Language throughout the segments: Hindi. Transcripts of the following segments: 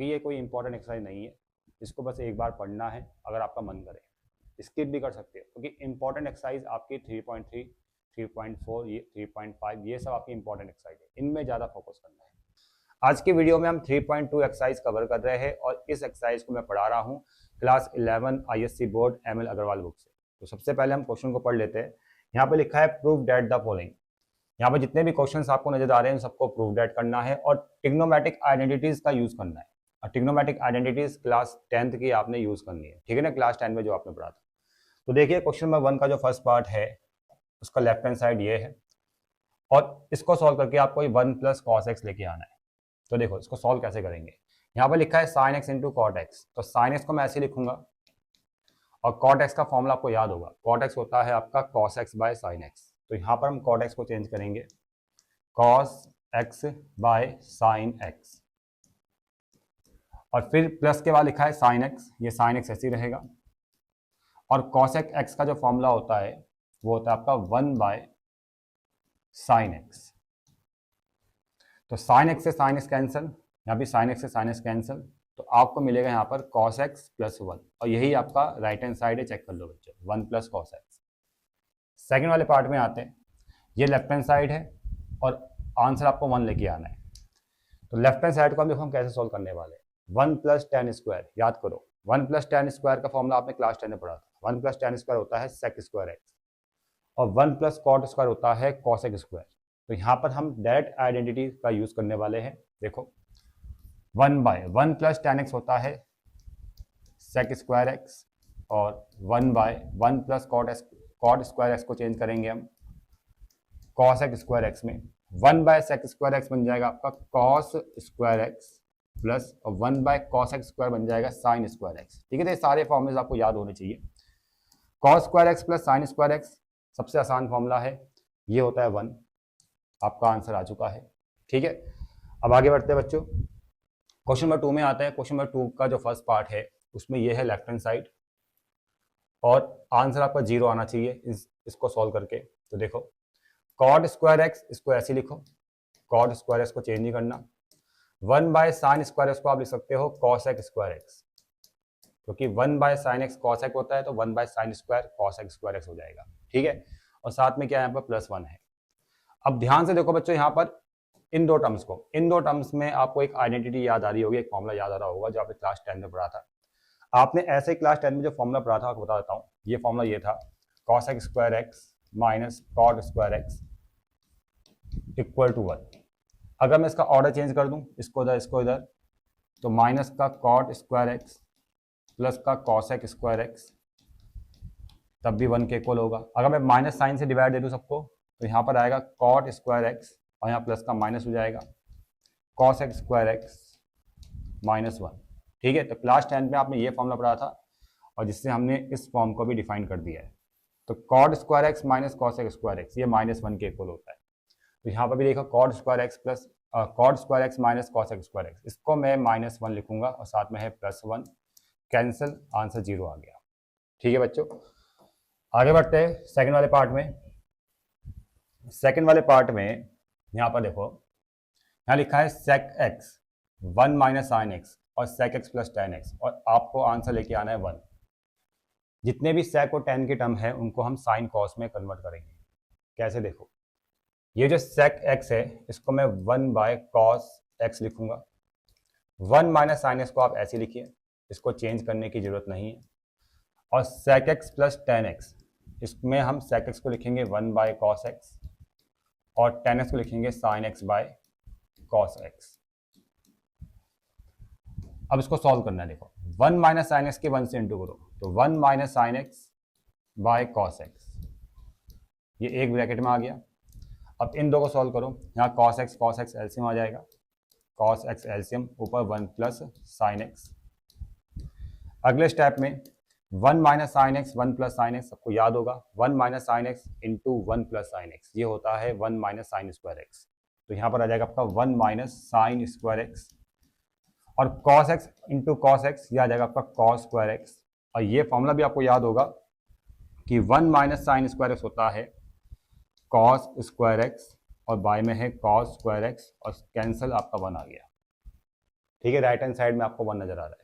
ये कोई इंपॉर्टेंट एक्सरसाइज नहीं है, इसको बस एक बार पढ़ना है अगर आपका मन करे, स्किप भी कर सकते हो क्योंकि इंपॉर्टेंट एक्सरसाइज आपकी 3.3, 3.4, ये 3.5 ये सब आपकी इंपॉर्टेंट एक्सरसाइज है, इनमें ज़्यादा फोकस करना है। आज की वीडियो में हम 3.2 एक्सरसाइज कवर कर रहे हैं और इस एक्सरसाइज को मैं पढ़ा रहा हूँ class 11 ISC board ML Agarwal book से। तो सबसे पहले हम क्वेश्चन को पढ़ लेते हैं। यहाँ पे लिखा है प्रूव दैट द फॉलोइंग। यहाँ पे जितने भी क्वेश्चंस आपको नजर आ रहे हैं उन सबको प्रूव दैट करना है और ट्रिग्नोमेट्रिक आइडेंटिटीज का यूज करना है। और ट्रिग्नोमेट्रिक आइडेंटिटीज क्लास 10th की आपने यूज करनी है, ठीक है ना, क्लास 10 में जो आपने पढ़ा था। तो देखिए क्वेश्चन नंबर 1 का जो फर्स्ट पार्ट है उसका लेफ्ट हैंड साइड ये है और इसको सॉल्व करके आपको 1 प्लस कॉस एक्स लेके आना है। तो देखो इसको सॉल्व कैसे करेंगे। यहाँ पर लिखा है sine x into cot x, तो साइन एक्स को मैं ऐसे लिखूंगा और कॉट एक्स का फॉर्मूला आपको याद होगा, कॉट एक्स होता है आपका cos x by sine x. तो यहाँ पर हम कॉट एक्स को चेंज करेंगे cos x by sine x और फिर प्लस के बाद लिखा है साइन एक्स, ये साइन एक्स ऐसे ही रहेगा और कॉसेक एक्स का जो फॉर्मूला होता है वो होता है आपका 1 बाय साइन एक्स। तो साइन एक्स से साइन एक्स कैंसिल, यहाँ भी साइन एक्स से साइन एक्स कैंसिल, तो आपको मिलेगा यहाँ पर कॉस एक्स प्लस 1 और यही आपका राइट हैंड साइड है, चेक कर लो बच्चों, 1 प्लस कॉस एक्स। सेकेंड वाले पार्ट में आते हैं, ये लेफ्ट हैंड साइड है और आंसर आपको 1 लेके आना है। तो लेफ्ट हैंड साइड को हम देखो हम कैसे सोल्व करने वाले हैं। 1 प्लस टेन स्क्वायर, याद करो 1 प्लस टेन स्क्वायर का फॉर्मूला आपने क्लास 10 में पढ़ा था। 1 प्लस टेन स्क्वायर होता है सेक स्क्वायर एक्स और 1 प्लस कॉट स्क्वायर होता है कॉसेक स्क्वायर। तो यहाँ पर हम डायरेक्ट आइडेंटिटी का यूज करने वाले हैं। देखो 1 बाय 1 प्लस टेन एक्स होता है सेक स्क्वायर एक्स और 1 by 1 plus cot square x को चेंज करेंगे हम कॉसेक स्क्वायर एक्स में। 1 बाय सेक स्क्वायर एक्स बन जाएगा आपका कॉस स्क्वायर एक्स प्लस और 1 बाय कॉस एक्स स्क्वायर बन जाएगा साइन स्क्वायर एक्स। ठीक है, तो ये सारे फॉर्मूले आपको याद होने चाहिए। Cos square x plus sign square x सबसे आसान फॉर्मूला है, ये होता है 1। आपका आंसर आ चुका है। ठीक है, अब आगे बढ़ते हैं बच्चों, क्वेश्चन नंबर 2 में आता है। क्वेश्चन नंबर 2 का जो फर्स्ट पार्ट है उसमें ये है लेफ्ट हैंड साइड और आंसर आपका 0 आना चाहिए इसको सॉल्व करके। तो देखो कॉट स्क्वायर एक्स, इसको ऐसे लिखो, कॉट स्क्वायर एक्स को चेंज नहीं करना। 1 बाय साइन स्क्वायर एक्स को आप लिख सकते हो कॉसेक स्क्वायर एक्स, क्योंकि 1 बाय साइन एक्स कॉसेक होता है तो 1 by sine square cosec square x हो जाएगा। ठीक है, और साथ में क्या है यहाँ पर प्लस 1 है। अब ध्यान से देखो बच्चों, यहाँ पर इन दो टर्म्स में आपको एक आइडेंटिटी याद आ रही होगी, एक फॉर्मूला याद आ रहा होगा जो आपने क्लास 10 में पढ़ा था। आपने ऐसे क्लास 10 में जो फॉर्मूला पढ़ा था आपको बता देता हूँ। ये फॉर्मूला ये था cosec square x minus cot square x equal to 1। अगर मैं इसका ऑर्डर चेंज कर दूं, इसको इधर, तो माइनस का कॉट स्क्वायर एक्स प्लस का कॉसेक स्क्वायर एक्स तब भी 1 के इक्वल होगा। अगर मैं माइनस साइन से डिवाइड दे दूं सबको तो यहाँ पर आएगा कॉट स्क्वायर एक्स और यहाँ प्लस का माइनस हो जाएगा कॉसेक स्क्वायर एक्स माइनस 1। ठीक है, तो क्लास 10 में आपने ये फॉर्मूला पढ़ा था और जिससे हमने इस फॉर्म को भी डिफाइन कर दिया है। तो cot square x minus cosec square x ये माइनस 1 के इक्वल होता है। तो यहाँ पर भी देखो cot square x plus cot square x minus cosec square x, इसको मैं माइनस 1 लिखूंगा और साथ में है प्लस 1, कैंसिल, आंसर 0 आ गया। ठीक है बच्चों, आगे बढ़ते हैं सेकंड वाले पार्ट में। सेकंड वाले पार्ट में यहाँ पर देखो, यहाँ लिखा है sec x 1 minus sine x और sec x plus ten x और आपको आंसर लेके आना है 1। जितने भी सेक और टेन के टर्म है उनको हम साइन कॉस में कन्वर्ट करेंगे। कैसे, देखो ये जो सेक एक्स है इसको मैं 1 बाय कॉस एक्स लिखूंगा। 1 माइनस साइन एक्स को आप ऐसे लिखिए, इसको चेंज करने की जरूरत नहीं है। और sec x plus ten x, इसमें हम सेक एक्स को लिखेंगे 1 बाय कॉस एक्स और टेन एक्स को लिखेंगे sine x by cos x. अब इसको सॉल्व करना है। देखो 1 माइनस साइन एक्स के 1 से इंटू करो, तो 1 minus sine x by cos x, ये एक ब्रैकेट में आ गया। अब इन दो को सॉल्व करो, यहाँ कॉस एक्स एलसीएम आ जाएगा, कॉस एक्स एलसीएम ऊपर 1 प्लस साइन एक्स। अगले स्टेप में 1 minus sine x 1 plus sine x, सबको याद होगा 1 minus sine x into 1 plus sign x, ये होता है 1 माइनस साइन स्क्वायर एक्स। तो यहाँ पर आ जाएगा आपका 1 माइनस साइन स्क्वायर एक्स और cos x into cos x, यह आ जाएगा आपका कॉस स्क्वायर एक्स। और ये फॉर्मूला भी आपको याद होगा कि 1 माइनस साइन स्क्वायर एक्स होता है कॉस स्क्वायर एक्स और बाय में है कॉस स्क्वायर एक्स और कैंसिल, आपका 1 आ गया। ठीक है, राइट हैंड साइड में आपको 1 नजर आ रहा है।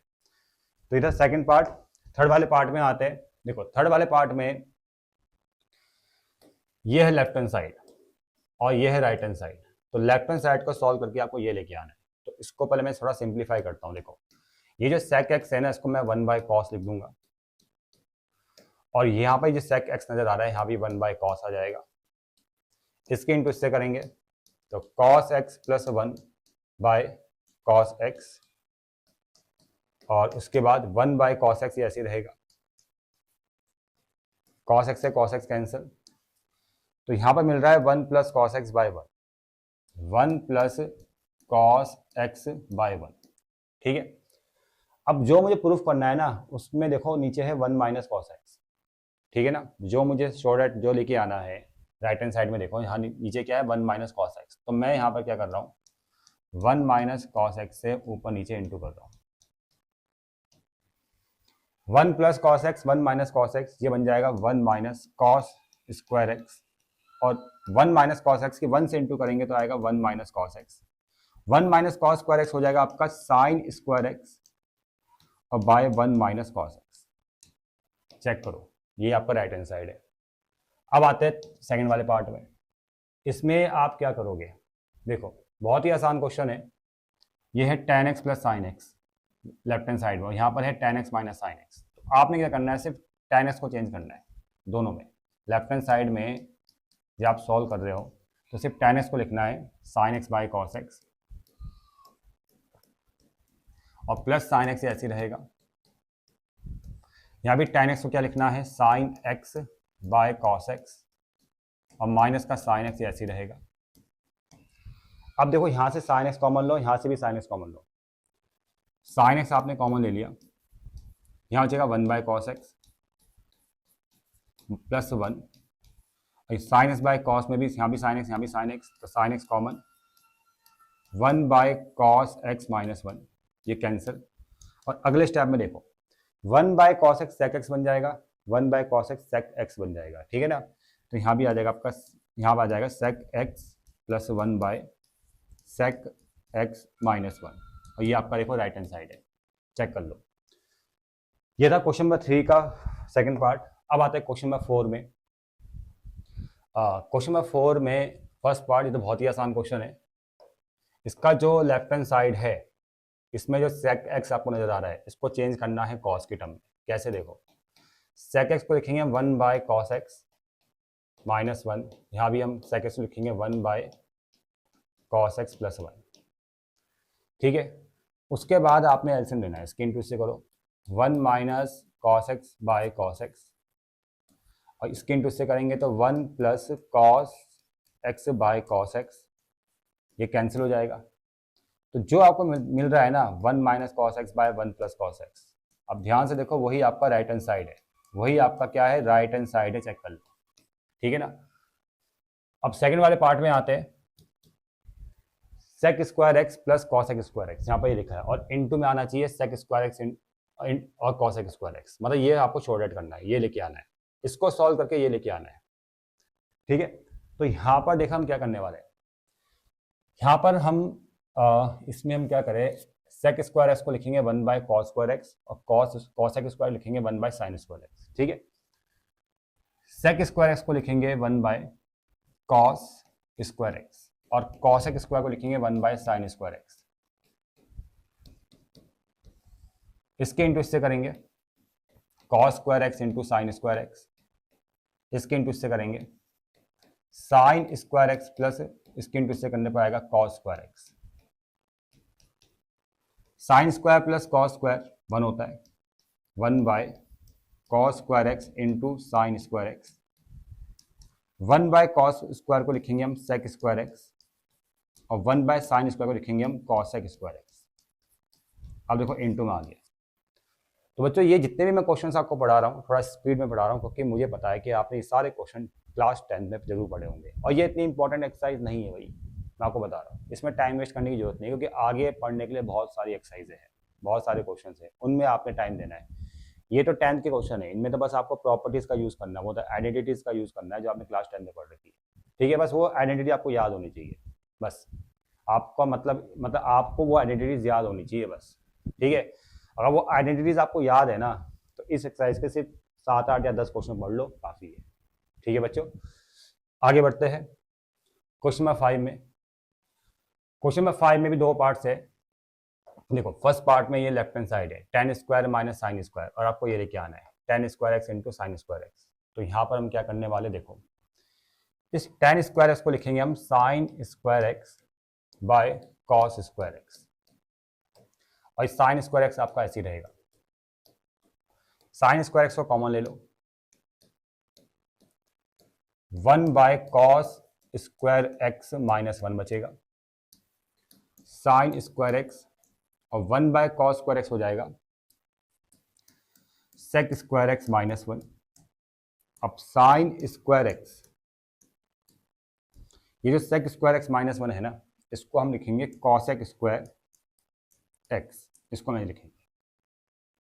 तो इधर सेकंड पार्ट। थर्ड वाले पार्ट में आते हैं। देखो थर्ड वाले पार्ट में ये है लेफ्ट हैंड साइड और ये है राइट हैंड साइड। तो लेफ्ट हैंड साइड को सॉल्व करके आपको ये लेके आना है। तो इसको पहले मैं थोड़ा सिंप्लीफाई करता हूँ। देखो ये जो sec x है ना, इसको मैं 1/cos लिख दूंगा, और यहाँ पर जो sec x नजर आ रहा है यहाँ भी 1/cos आ जाएगा। इसके इंटू इससे करेंगे तो cos x + 1/cos x, और उसके बाद 1/cos x ये ऐसे रहेगा, cos x से cos x कैंसिल, तो यहाँ पर मिल रहा है 1 + cos x / 1, 1 + cos x / 1। ठीक है, अब जो मुझे प्रूफ करना है ना, उसमें देखो नीचे है 1 - cos x। ठीक है ना, जो मुझे शॉर्ट जो लेके आना है राइट हैंड साइड में, देखो यहाँ नीचे क्या है 1 - cos x। तो मैं यहाँ पर क्या कर रहा हूँ, 1 - cos x से ऊपर नीचे इंटू कर रहा हूँ। 1 + cos x 1 - cos x ये बन जाएगा 1 - cos स्क्वायर x, और 1 - cos x की 1 से इंटू करेंगे तो आएगा 1 - cos x। 1 - cos square x हो जाएगा आपका sin स्क्वायर x और बाय 1 - cos x। चेक करो, ये आपका राइट हैंड साइड है। अब आते हैं सेकंड वाले पार्ट में। इसमें आप क्या करोगे, देखो बहुत ही आसान क्वेश्चन है। ये है tan x + sin x left hand side में, यहाँ पर है tan x - sin x। तो आपने क्या करना है, सिर्फ tan x को चेंज करना है दोनों में। लेफ्ट हैंड साइड में जब आप सॉल्व कर रहे हो तो सिर्फ tan x को लिखना है sin x/cos x, और प्लस sin x ऐसे रहेगा। यहाँ भी tan x को क्या लिखना है sin x/cos x, और माइनस का sin x ऐसे रहेगा। अब देखो यहाँ से sin x कॉमन लो, यहाँ से भी sin x कॉमन लो। sin x आपने कॉमन ले लिया, यहाँ हो जाएगा 1/cos x + 1, sin x/cos में भी यहाँ भी sin x, यहाँ भी sin x, तो sin x common, 1/cos x - 1 ये कैंसिल। और अगले स्टेप में देखो 1/cos x sec x बन जाएगा, 1/cos x sec x बन जाएगा। ठीक है ना, तो यहाँ भी आ जाएगा आपका, यहाँ पर आ जाएगा sec x + 1/sec x - 1, और ये आपका देखो राइट हैंड साइड है। चेक कर लो, ये था क्वेश्चन नंबर 3 का सेकंड पार्ट। अब आता है क्वेश्चन नंबर 4 में। क्वेश्चन नंबर 4 में फर्स्ट पार्ट, ये तो बहुत ही आसान क्वेश्चन है। इसका जो लेफ्ट हैंड साइड है, इसमें जो sec x आपको नजर आ रहा है, इसको चेंज करना है cos की टर्म में। कैसे, देखो sec x को लिखेंगे 1/cos x - 1, यहाँ भी हम sec x को लिखेंगे 1/cos x + 1। ठीक है, उसके बाद आपने एलसीएम लेना है, इसके इंटू से करो 1 - cos x/cos x, और इसके इंटू से करेंगे तो 1 + cos x/cos x, ये कैंसिल हो जाएगा। तो जो आपको मिल रहा है ना 1 - cos x / 1 + cos x, अब ध्यान से देखो वही आपका राइट हैंड साइड है, वही आपका क्या है राइट हैंड साइड है। चेक कर लो, ठीक है ना। अब सेकंड वाले पार्ट में आते हैं। sec square x + cos x square x यहाँ पर ये लिखा है, और इनटू में आना चाहिए sec स्क्वायर x और cos x स्क्वायर x, मतलब ये आपको शॉर्ट करना है, ये लेके आना है, इसको सॉल्व करके ये लेके आना है। ठीक है, तो यहाँ पर देखा हम क्या करने वाले हैं। यहाँ पर हम इसमें हम क्या करें, sec स्क्वायर x को लिखेंगे 1/cos स्क्वायर x, और cos x स्क्वायर लिखेंगे 1/sin स्क्वायर x। ठीक है, sec स्क्वायर x को लिखेंगे 1/cos स्क्वायर x, और cos x स्क्वायर को लिखेंगे 1/sin स्क्वायर x। इसके इंटू इससे करेंगे cos square x into sine square x, इसके इंटू इससे करेंगे साइन स्क्वायर x प्लस इसके इंटू इससे करने पर आएगा cos square x। Sine square plus cos square 1 होता है, 1/cos square x into sine square x। 1/cos square को लिखेंगे हम sec स्क्वायर x, और 1/sin स्क्वायर को लिखेंगे हम cos x स्क्वायर x। अब देखो इंटू में आ गया। तो बच्चों ये जितने भी मैं क्वेश्चंस आपको पढ़ा रहा हूँ थोड़ा स्पीड में पढ़ा रहा हूँ, क्योंकि मुझे पता है कि आपने ये सारे क्वेश्चन क्लास 10 में जरूर पढ़े होंगे, और ये इतनी इंपॉर्टेंट एक्सरसाइज नहीं है भाई, मैं आपको बता रहा हूँ। इसमें टाइम वेस्ट करने की जरूरत नहीं, क्योंकि आगे पढ़ने के लिए बहुत सारी एक्सरसाइजें हैं, बहुत सारे क्वेश्चन हैं, उनमें आपने टाइम देना है। ये तो 10th के क्वेश्चन है, इनमें तो बस आपको प्रॉपर्टीज का यूज़ करना है, वो तो आइडेंटिटीज का यूज़ करना है जो आपने क्लास 10 में पढ़ रखी है। ठीक है, बस वो आइडेंटिटी आपको याद होनी चाहिए बस। आपका मतलब आपको वो आइडेंटिटीज याद होनी चाहिए बस, ठीक है। अगर वो आइडेंटिटीज आपको याद है ना, तो इस एक्सरसाइज के सिर्फ 7, 8 या 10 क्वेश्चन पढ़ लो, काफ़ी है, ठीक है बच्चों। आगे बढ़ते हैं क्वेश्चन नंबर 5 में। क्वेश्चन नंबर 5 में भी 2 पार्ट्स है। देखो फर्स्ट पार्ट में ये लेफ्ट हैंड साइड है tan square minus sine square, और आपको ये लेके आना है tan square x into sine square x. तो यहाँ पर हम क्या करने वाले, देखो इस tan स्क्वायर एक्स को लिखेंगे हम sign square x by cos square x, और साइन स्क्वायर एक्स आपका ऐसे ही रहेगा। साइन स्क्वायर एक्स को कॉमन ले लो, 1 by cos square x minus 1 बचेगा, साइन स्क्वायर एक्स और 1 बाय कॉस स्क्वायर एक्स हो जाएगा सेक स्क्वायर एक्स माइनस 1। अब साइन स्क्वायर एक्स, ये जो सेक स्क्वायर एक्स माइनस 1 है ना, इसको हम लिखेंगे कॉसेक स्क्वायर एक्स, इसको नहीं लिखेंगे,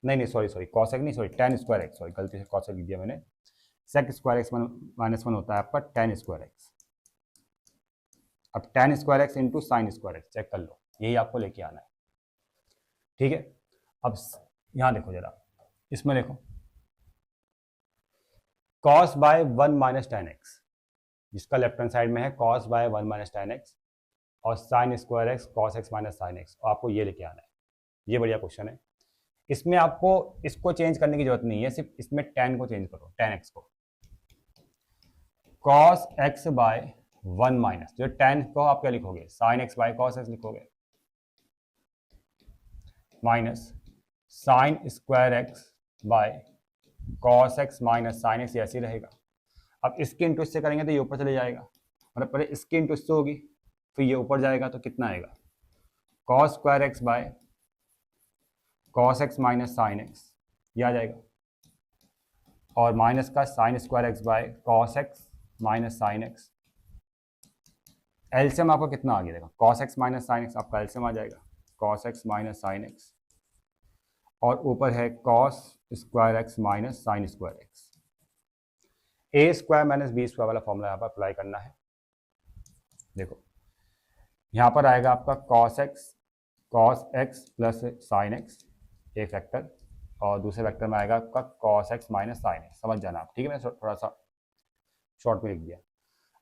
नहीं सॉरी कॉसेक नहीं, sorry tan square x, sorry गलती से कॉसेक लिख दिया मैंने। सेक स्क्वायर एक्स माइनस 1 होता है आपका tan स्क्वायर एक्स। अब tan square x into sine square x check कर लो, यही आपको लेके आना है, ठीक है। अब यहाँ देखो जरा, इसमें देखो cos by 1 minus tan x, जिसका लेफ्ट हैंड साइड में है cos by 1 minus tan x, और sine square x cos x minus sine x, और आपको ये लेके आना है। ये बढ़िया क्वेश्चन है, इसमें आपको इसको चेंज करने की जरूरत नहीं है, सिर्फ इसमें tan को चेंज करो, tan एक्स को कॉस एक्स बाय 1 माइनस, जो tan को आप क्या लिखोगे, sine x by cos x लिखोगे, minus sine square x by cos x minus sine x, ऐसे ही रहेगा। अब इसके इंटू इससे करेंगे तो ये ऊपर चले जाएगा, मतलब पहले इसके इंटू इससे होगी, फिर ये ऊपर जाएगा, तो कितना आएगा, cos square x by cos x minus sine x, ये आ जाएगा, और माइनस का sine square x by cos x minus sine x. LCM आपको कितना आ गया, देखो cos x minus sine x, आपका एलसीएम आ जाएगा cos x minus sine x, और ऊपर है cos square x minus sine square x. A square minus B square वाला फॉर्मूला यहाँ पर अप्लाई करना है। देखो यहाँ पर आएगा आपका cos x plus sine x एक फैक्टर, और दूसरे फैक्टर में आएगा आपका cos x minus sine x, समझ जाना आप, ठीक है। मैंने थोड़ा सा शॉर्ट में लिख दिया।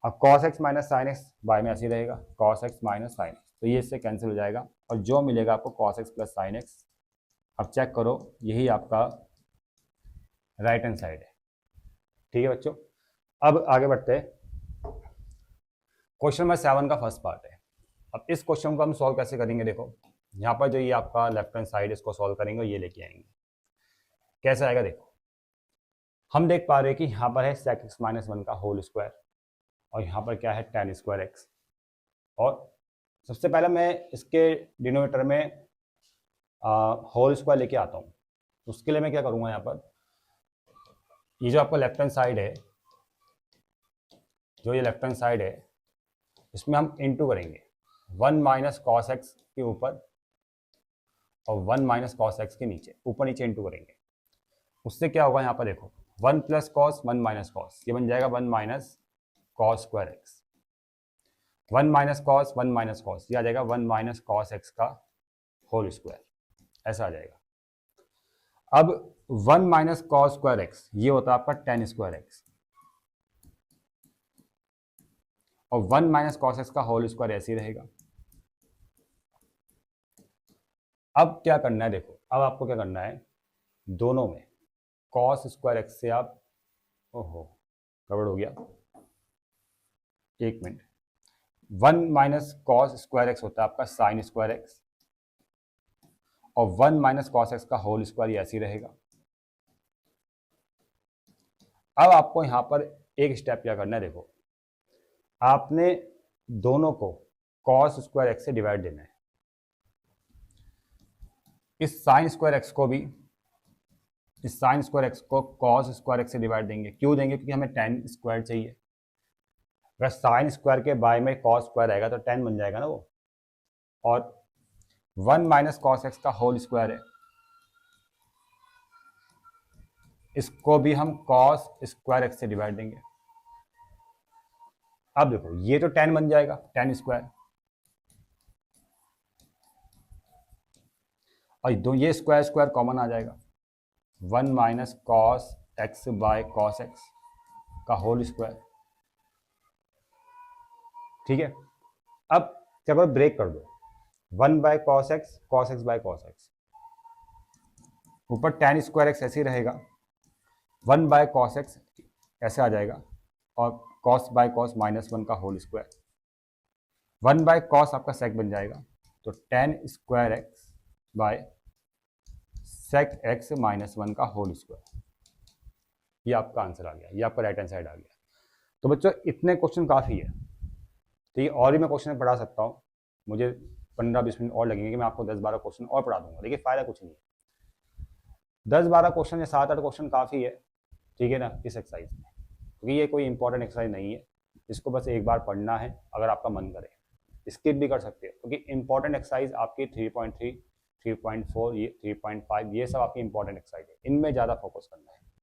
अब cos x minus sine x by में ऐसे ही रहेगा cos x minus sine x, तो ये इससे कैंसिल हो जाएगा, और जो मिलेगा आपको cos x plus sine x. अब चेक करो, यही आपका राइट हैंड साइड है, ठीक है बच्चों। अब आगे बढ़ते हैं, क्वेश्चन नंबर 7 का फर्स्ट पार्ट है। अब इस क्वेश्चन को हम सॉल्व कैसे करेंगे, देखो यहाँ पर जो ये आपका लेफ्ट हैंड साइड, इसको सॉल्व करेंगे और ये लेके आएंगे। कैसे आएगा, देखो हम देख पा रहे हैं कि यहाँ पर है सेक एक्स माइनस 1 का होल स्क्वायर, और यहाँ पर क्या है tan स्क्वायर एक्स। और सबसे पहले मैं इसके डिनोमिनेटर में होल स्क्वायर लेके आता हूँ। उसके लिए मैं क्या करूँगा, यहाँ पर ये जो आपका लेफ्ट हैंड साइड है, जो ये लेफ्ट हैंड साइड है, इसमें हम इंटू करेंगे 1 माइनस कॉस एक्स के ऊपर और 1 माइनस कॉस एक्स के नीचे, ऊपर नीचे इंटू करेंगे। उससे क्या होगा, यहाँ पर देखो 1 प्लस कॉस 1 माइनस कॉस, ये बन जाएगा 1 minus cos square x, 1 minus cos 1 minus cos, ये आ जाएगा 1 माइनस कॉस एक्स का होल स्क्वायर, ऐसा आ जाएगा। अब 1 माइनस कॉस स्क्वायर एक्स ये होता है आपका tan स्क्वायर एक्स, और 1 माइनस कॉस एक्स का होल स्क्वायर ऐसे ही रहेगा। अब क्या करना है, देखो अब आपको क्या करना है, दोनों में कॉस स्क्वायर एक्स से आप, ओहो गड़बड़ हो गया, एक minute, 1 minus cos square x होता है आपका साइन स्क्वायर एक्स, और 1 माइनस कॉस एक्स का होल स्क्वायर ऐसे ही रहेगा। अब आपको यहाँ पर एक स्टेप क्या करना है, देखो आपने दोनों को कॉस स्क्वायर एक्स से डिवाइड देना है। इस साइन स्क्वायर एक्स को भी, इस साइन स्क्वायर एक्स को कॉस स्क्वायर एक्स से डिवाइड देंगे। क्यों देंगे, क्योंकि हमें tan स्क्वायर चाहिए। अगर साइन स्क्वायर के बाय में कॉस स्क्वायर आएगा तो tan बन जाएगा ना वो, और 1 माइनस कॉस एक्स का होल स्क्वायर है, इसको भी हम कॉस स्क्वायर एक्स से डिवाइड देंगे। अब देखो ये तो tan बन जाएगा, tan स्क्वायर, और दो ये स्क्वायर स्क्वायर कॉमन आ जाएगा, 1 minus cos x by cos x का होल स्क्वायर। ठीक है, अब क्या करो, ब्रेक कर दो, 1 by cos x by cos x, ऊपर tan स्क्वायर एक्स ऐसे ही रहेगा, 1 बाय कॉस एक्स ऐसे आ जाएगा, और कॉस बाय कॉस -1 का होल स्क्वायर, 1 बाय कॉस आपका सेक बन जाएगा, तो tan square x by sec x -1 का होल स्क्वायर। ये आपका आंसर आ गया, ये आपका राइट हैंड साइड आ गया। तो बच्चों इतने क्वेश्चन काफ़ी है, ठीक है, और भी मैं क्वेश्चन पढ़ा सकता हूँ, मुझे 15-20 मिनट और लगेंगे कि मैं आपको 10-12 क्वेश्चन और पढ़ा दूंगा, देखिए फ़ायदा कुछ नहीं है, 10-12 क्वेश्चन या 7-8 क्वेश्चन काफ़ी है, ठीक है ना, इस एक्सरसाइज में, क्योंकि ये कोई इंपॉर्टेंट एक्सरसाइज नहीं है, इसको बस एक बार पढ़ना है अगर आपका मन करे, स्किप भी कर सकते हो, क्योंकि इंपॉर्टेंट एक्सरसाइज आपकी 3.3, 3.4, ये 3.5, ये सब आपकी इंपॉर्टेंट एक्सरसाइज है, इनमें ज़्यादा फोकस करना है।